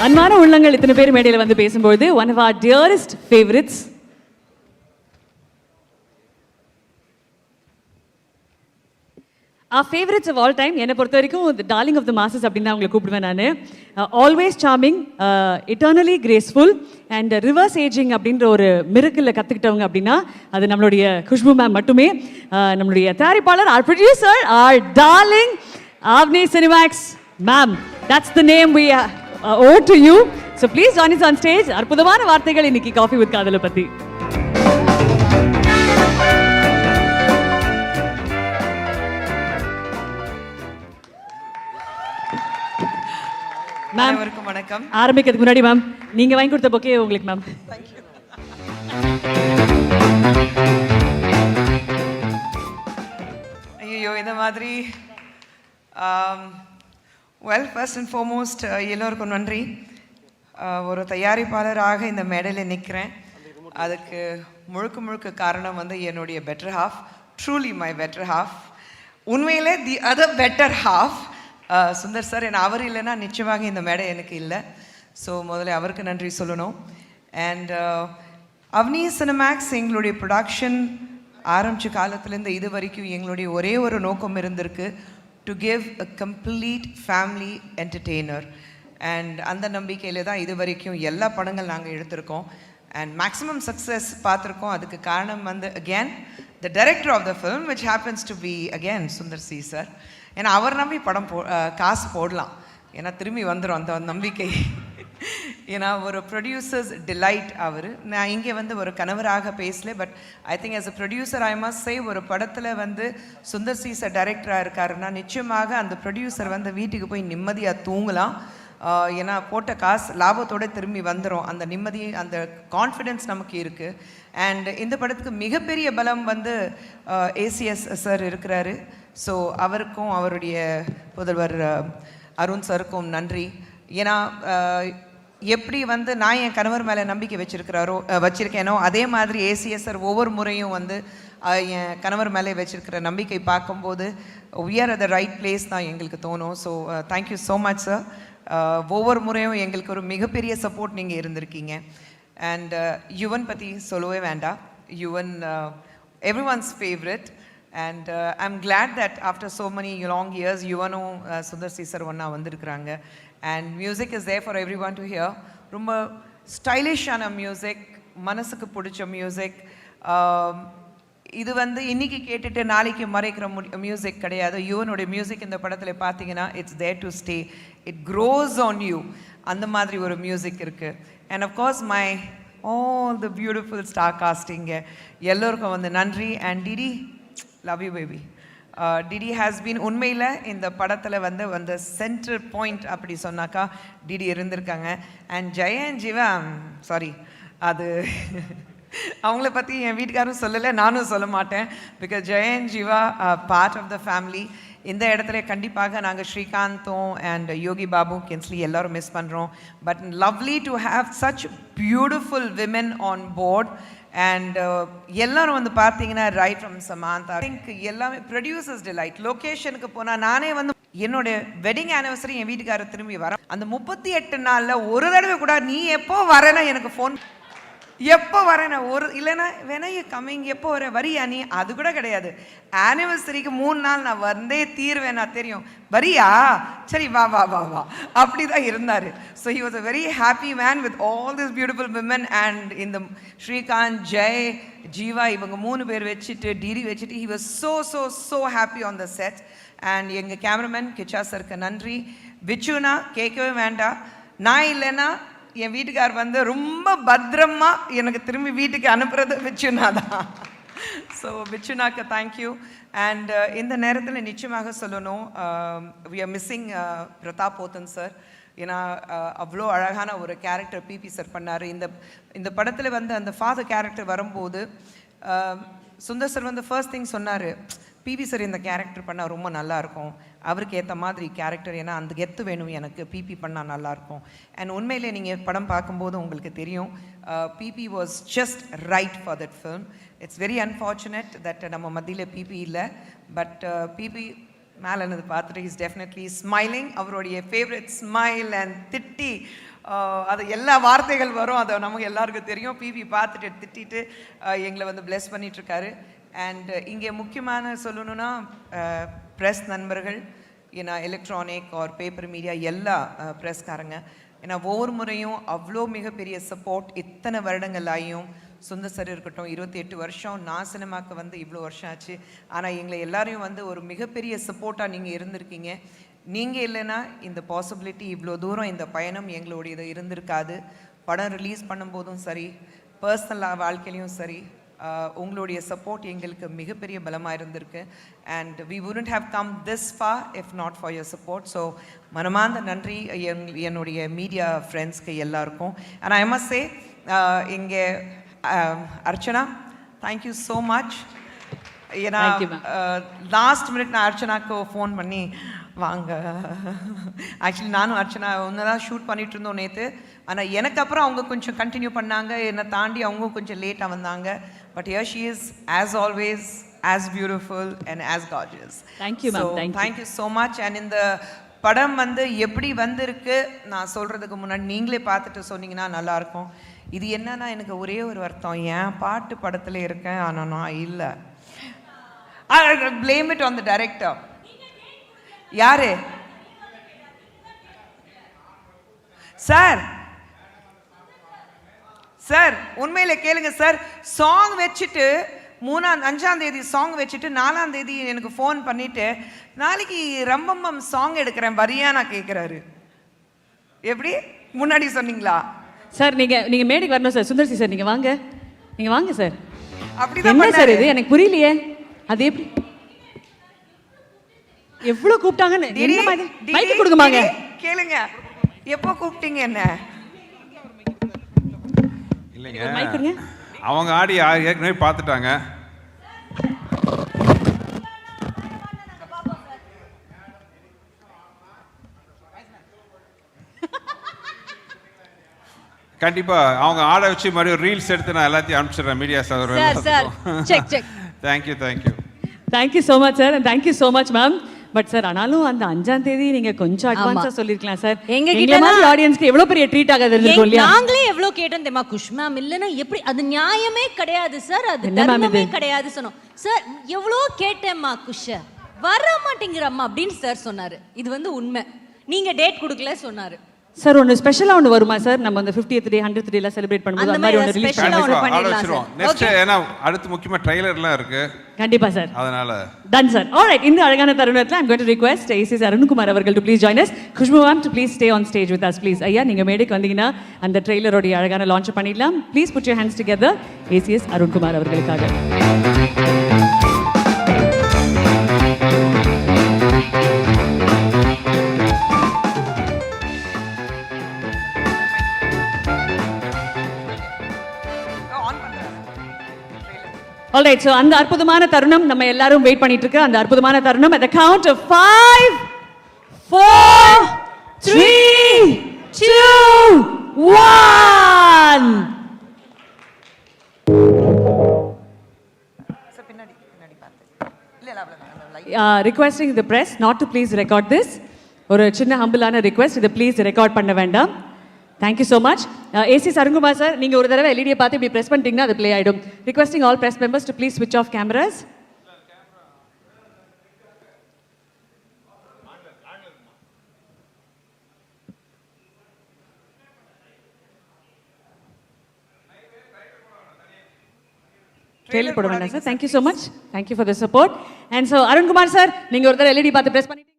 அன்பான உள்ளங்கள் இத்தனை பேர் மேடையில் வந்து பேசும்போது one of our dearest favourites favourites of all time என்னை பொறுத்த வரைக்கும் the darling of the masses அப்படின்னு தான் அவங்களை கூப்பிடுவேன் நான். Always charming, eternally graceful and reverse ageing அப்படின்ற ஒரு மிரக்கில் கற்றுக்கிட்டவங்க அப்படின்னா அது நம்மளுடைய குஷ்பு மேம் மட்டுமே. நம்மளுடைய தயாரிப்பாளர், or producer, or darling Avni Cinemax ma'am, that's the name we owe to you. So please join us on stage. அற்புதமான வார்த்தைகள் இன்னைக்கு காஃபி வித் காதலை பத்தி. மேம் அனைவருக்கும் வணக்கம். ஆரம்பிக்கிறதுக்கு முன்னாடி மேம் நீங்க வாங்கி கொடுத்த பொக்கே உங்களுக்கு மேம். Thank you. ஐயோ இந்த மாதிரி வெல் ஃபர்ஸ்ட் அண்ட் ஃபார்மோஸ்ட் எல்லோருக்கும் நன்றி. ஒரு தயாரிப்பாளராக இந்த மேடையில் நிற்கிறேன். அதுக்கு முழுக்க முழுக்க காரணம் வந்து என்னுடைய better half, truly my better half. உண்மையிலே the other better half Sundar sir. ஏன்னா அவர் இல்லைன்னா நிச்சயமாக இந்த மேடை எனக்கு இல்லை. ஸோ முதல்ல அவருக்கு நன்றி சொல்லணும். அண்ட் அவ்னி சினிமேக்ஸ் எங்களுடைய ப்ரொடக்ஷன் ஆரம்பித்த காலத்துலேருந்து இது வரைக்கும் எங்களுடைய ஒரே ஒரு நோக்கம் இருந்திருக்கு, to give a complete family entertainer. And அந்த நம்பிக்கையில் தான் இது வரைக்கும் எல்லா படங்கள் நாங்கள் எடுத்திருக்கோம் அண்ட் மேக்ஸிமம் சக்ஸஸ் பார்த்துருக்கோம். அதுக்கு காரணம் வந்து again the director of the film which happens to be again Sundar C sir. ஏன்னா அவர் நம்பி படம் காசு போடலாம், ஏன்னா திரும்பி வந்துடும் அந்த நம்பிக்கை. ஏன்னா ஒரு ப்ரொடியூசர்ஸ் டிலைட் அவர். நான் இங்கே வந்து ஒரு கணவராக பேசல, but I think as a producer I must say, ஒரு படத்தில் வந்து சுந்தர் சி சார் டைரக்டராக இருக்காருன்னா நிச்சயமாக அந்த ப்ரொடியூசர் வந்து வீட்டுக்கு போய் நிம்மதியாக தூங்கலாம். ஏன்னா போட்ட காசு லாபத்தோடு திரும்பி வந்துடும். அந்த நிம்மதி, அந்த கான்ஃபிடென்ஸ் நமக்கு இருக்குது. அண்ட் இந்த படத்துக்கு மிகப்பெரிய பலம் வந்து ஏசிஎஸ் சார் இருக்கிறாரு. ஸோ அவருக்கும் அவருடைய புதல்வர் அருண் சாருக்கும் நன்றி. ஏன்னா எப்படி வந்து நான் என் கணவர் மேலே நம்பிக்கை வச்சுருக்கேனோ அதே மாதிரி ஏசிஎஸ் சார் ஒவ்வொரு முறையும் வந்து என் கணவர் மேலே வச்சுருக்கிற நம்பிக்கை பார்க்கும்போது we are at the right place தான் எங்களுக்கு தோணும். So thank you so much sir. ஒவ்வொரு முறையும் எங்களுக்கு ஒரு மிகப்பெரிய சப்போர்ட் நீங்கள் இருந்திருக்கீங்க. அண்ட் யுவன் பற்றி சொல்லவே வேண்டாம். Yuvan everyone's favourite. And I'm glad that after so many long years யுவனும் சுந்தர் சி சார் ஒன்றா வந்திருக்கிறாங்க. And music is there for everyone to hear. ரொம்ப ஸ்டைலிஷான மியூசிக், மனசுக்கு பிடிச்ச மியூசிக். இது வந்து இன்றைக்கி கேட்டுட்டு நாளைக்கு மறைக்கிற மியூசிக் கிடையாது. யுவனுடைய மியூசிக் இந்த படத்தில் பார்த்தீங்கன்னா it's there to stay, it grows on you. அந்த மாதிரி ஒரு மியூசிக் இருக்குது. And of course my all the beautiful star காஸ்டிங்க எல்லோருக்கும் வந்து நன்றி. And DD, love you baby. DD has been உண்மையில் இந்த படத்தில் வந்து அந்த சென்ட்ரல் பாயிண்ட் அப்படி சொன்னாக்கா டிடி இருந்திருக்காங்க. அண்ட் ஜெயன் ஜீவா, சாரி அது அவங்கள பற்றி என் வீட்டுக்காரும் சொல்லலை, நானும் சொல்ல மாட்டேன். Because Jayan Jiiva part of the family. இந்த இடத்துல கண்டிப்பாக நாங்கள் ஸ்ரீகாந்தும் அண்ட் யோகி பாபு, கின்ஸ்லி எல்லோரும் மிஸ் பண்ணுறோம். But lovely to have such beautiful women on board. And எல்லோரும் வந்து பார்த்தீங்கன்னா ரைட் ஃப்ரம் சமாந்தா, திங்க் எல்லாமே ப்ரொடியூசர்ஸ் டிலைட். லொக்கேஷனுக்கு போனால் நானே வந்து என்னுடைய வெட்டிங் ஆனிவர்சரி என் வீட்டுக்காரர் திரும்பி வர அந்த 38 நாளில் ஒரு தடவை கூட நீ எப்போ வரேன்னா எனக்கு ஃபோன், எப்போ வரேன் ஒரு இல்லைன்னா வேணா கம்மிங், எப்போ வர வரியா நீ, அது கூட கிடையாது. ஆனிவர்சரிக்கு 3 நாள் நான் வந்தே தீர்வேன், நான் தெரியும் வரியா, சரி வா வா வா வா, அப்படி தான் இருந்தார். So he was a very happy man with all this beautiful women. And இந்த ஸ்ரீகாந்த், ஜெய், ஜீவா இவங்க 3 பேர் வச்சுட்டு டிடி வச்சுட்டு he was so so so happy on the set. And எங்கள் கேமராமேன் கிச்சா சருக்கு நன்றி. விச்சுனா கேட்கவே வேண்டாம், நான் இல்லைன்னா என் வீட்டுக்கார் வந்து ரொம்ப பத்திரமா எனக்கு திரும்பி வீட்டுக்கு அனுப்புறது விச்சுனா தான். So விச்சுனாக்கு thank you. அண்ட் இந்த நேரத்தில் நிச்சயமாக சொல்லணும், we are missing Prathap Pothen sir. ஏன்னா அவ்வளோ அழகான ஒரு கேரக்டர் பிபி சார் பண்ணார். இந்த படத்தில் வந்து அந்த ஃபாதர் கேரக்டர் வரும்போது சுந்தர் சார் வந்து ஃபர்ஸ்ட் திங் சொன்னார், பிபி சார் இந்த கேரக்டர் பண்ணால் ரொம்ப நல்லாயிருக்கும், அவருக்கு ஏற்ற மாதிரி கேரக்டர், ஏன்னா அந்த கெத்து வேணும் எனக்கு, பிபி பண்ணால் நல்லாயிருக்கும். அண்ட் உண்மையிலே நீங்கள் படம் பார்க்கும்போது உங்களுக்கு தெரியும், PB was just right for that film. It's very unfortunate that நம்ம மத்தியில் பிபி இல்லை. பட் பிபி மேலே என்னது பார்த்துட்டு இஸ் டெஃபினெட்லி ஸ்மைலிங். அவருடைய ஃபேவரட் ஸ்மைல் அண்ட் திட்டி அது எல்லா வார்த்தைகள் வரும், அது நமக்கு எல்லாருக்கும் தெரியும். பிவி பார்த்துட்டு திட்டிட்டு எங்களை வந்து பிளெஸ் பண்ணிகிட்ருக்காரு. அண்ட் இங்கே முக்கியமான சொல்லணுன்னா ப்ரெஸ் நண்பர்கள், ஏன்னா எலக்ட்ரானிக் ஆர் பேப்பர் மீடியா எல்லா ப்ரெஸ்காரங்க, ஏன்னா ஒவ்வொரு முறையும் அவ்வளோ மிகப்பெரிய சப்போர்ட் இத்தனை வருடங்களாயும். சுந்தர் சார் இருக்கட்டும், 28 வருஷம், நான் சினிமாவுக்கு வந்து இவ்வளோ வருஷம் ஆச்சு. ஆனால் எங்களை எல்லாரையும் வந்து ஒரு மிகப்பெரிய சப்போர்ட்டாக நீங்கள் இருந்திருக்கீங்க. நீங்கள் இல்லைன்னா இந்த பாசிபிலிட்டி, இவ்வளோ தூரம் இந்த பயணம் எங்களுடைய இது இருந்திருக்காது. படம் ரிலீஸ் பண்ணும்போதும் சரி, பர்சனல் வாழ்க்கையிலையும் சரி, உங்களுடைய சப்போர்ட் எங்களுக்கு மிகப்பெரிய பலமாக இருந்திருக்கு. And we wouldn't have come this far if not for your support. So மனமார்ந்த நன்றி என்னுடைய மீடியா ஃப்ரெண்ட்ஸ்க்கு எல்லாருக்கும். அண்ட் ஐ மஸ்ட் சே இங்கே அர்ச்சனா, தேங்க்யூ ஸோ மச். ஏன்னா லாஸ்ட் மினிட் நான் அர்ச்சனாக்கு ஃபோன் பண்ணி வாங்க, ஆக்சுவலி நானும் அர்ச்சனா ஒன்று தான் ஷூட் பண்ணிட்டு இருந்தோம் நேற்று. ஆனால் எனக்கு அப்புறம் அவங்க கொஞ்சம் கண்டினியூ பண்ணாங்க, என்னை தாண்டி அவங்க கொஞ்சம் லேட்டாக வந்தாங்க. But here she is as always as beautiful and as gorgeous. Thank you, ma'am. Thank you so much. And in the படம் வந்து எப்படி வந்திருக்கு நான் சொல்கிறதுக்கு முன்னாடி நீங்களே பார்த்துட்டு சொன்னீங்கன்னா நல்லாயிருக்கும். இது என்னன்னா எனக்கு ஒரே ஒரு வருத்தம், ஏன் பாட்டு படத்தில் இருக்கேன் ஆனால் நான் இல்லை. blame it on the director. யாரு சார்? சார் உண்மையில கேளுங்க சார், சாங் வச்சுட்டு 5ஆம் தேதி சாங் வச்சுட்டு 4ஆம் தேதி எனக்கு ஃபோன் பண்ணிட்டு நாளைக்கு ரம்பம்பம் சாங் எடுக்கிறேன் வரியா நான் கேட்குறாரு. எப்படி முன்னாடி சொன்னீங்களா சார்? நீங்க மேடைக்கு வரணும் சார். சுந்தர்சி சார் நீங்க வாங்க சார். அப்படிதான் என்ன சார் இது? எனக்கு புரியலையே. அது எப்படி எவ்வளவு கூப்பிட்டாங்கன்னு? என்ன மாதிரி மைக் கொடுங்கமாங்க. கேளுங்க, எப்போ கூப்பிட்டீங்க? என்ன இல்லைங்க, மைக் கொடுங்க. அவங்க ஆடி ஏற்கனவே பார்த்துட்டாங்க. கண்டிப்பா அவங்க ஆட வச்சு மறுபடியும் ரீல்ஸ் எடுத்து நான் எல்லாத்தையும் அனுப்பிச்சிடுறேன் media sir. Thank you so much sir, and thank you so much ma'am. But sir ஆனாலும் அந்த 5ஆம் தேதி நீங்க கொஞ்சம் அட்வான்ஸா சொல்லிருக்கலாம் சார். எங்க மாதிரி ஆடியன்ஸ்க்கு எவ்வளவு பெரிய ட்ரீட் ஆகாது இருந்திருக்கும் இல்லையா? நாங்களே எவ்வளவு கேட்டோம் தெரியுமா? குஷ் மேம் இல்லனா எப்படி? அது நியாயமே கிடையாது சார், அது தர்மமே கிடையாது சொன்னோம் சார். எவ்வளவு கேட்டேம்மா, குஷ் வர மாட்டேங்கிறம்மா அப்படின்னு சார் சொன்னாரு. இது வந்து உண்மை. நீங்க டேட் கொடுக்கல சொன்னாரு சார். ஒன்னு ஸ்பெஷலா ஒன்னு வருமா சார்? நம்ம அந்த 50th டே 100th டே செலிப்ரேட் பண்ணும்போது அந்த மாதிரி ஒன்னு ரிலீஸ் பண்ணிடலாம். நெக்ஸ்ட் ஏனா அடுத்து முக்கியமா ட்ரைலர்லாம் இருக்கு. கண்டிப்பா சார், அதனால டன் சார். ஆல்ரைட், இந்த அழகான தருணத்துல I'm going to request ACS Arunkumar அவர்கள் to please join us. Khushbu ma'am to please stay on stage with us please. ஐயா நீங்க மேடைக்கு வந்தீங்கன்னா அந்த ட்ரைலரோட அழகான லான்ச் பண்ணிடலாம். Please put your hands together. ACS Arunkumar அவர்களுக்காக. Alright, so அந்த அற்புதமான தருணம் நம்ம எல்லாரும் வெயிட் பண்ணிட்டு இருக்க அந்த அற்புதமான தருணம். At the count of 5, 4, 3, 2, 1. Requesting the press not to please record this. ஒரு சின்ன ஹம்பிளான ரிக்வெஸ்ட், இதை ப்ளீஸ் ரெக்கார்ட் பண்ண வேண்டாம். Thank you so much. AC Arunkumar sir, நீங்கள் ஒரு தடவை எல்இடியை பார்த்து இப்படி ப்ரெஸ் பண்ணிட்டீங்கன்னா அது ப்ளே ஆகிடும். Requesting all press members to please ஸ்விட்ச் ஆஃப் கேமராஸ். ட்ரெயிலர் போட வேண்டாம் sir. Thank you so much. Thank you for the support. And so Arunkumar sir, நீங்கள் ஒரு தடவை எல்இடி பார்த்து ப்ரெஸ் பண்ணிட்டீங்க.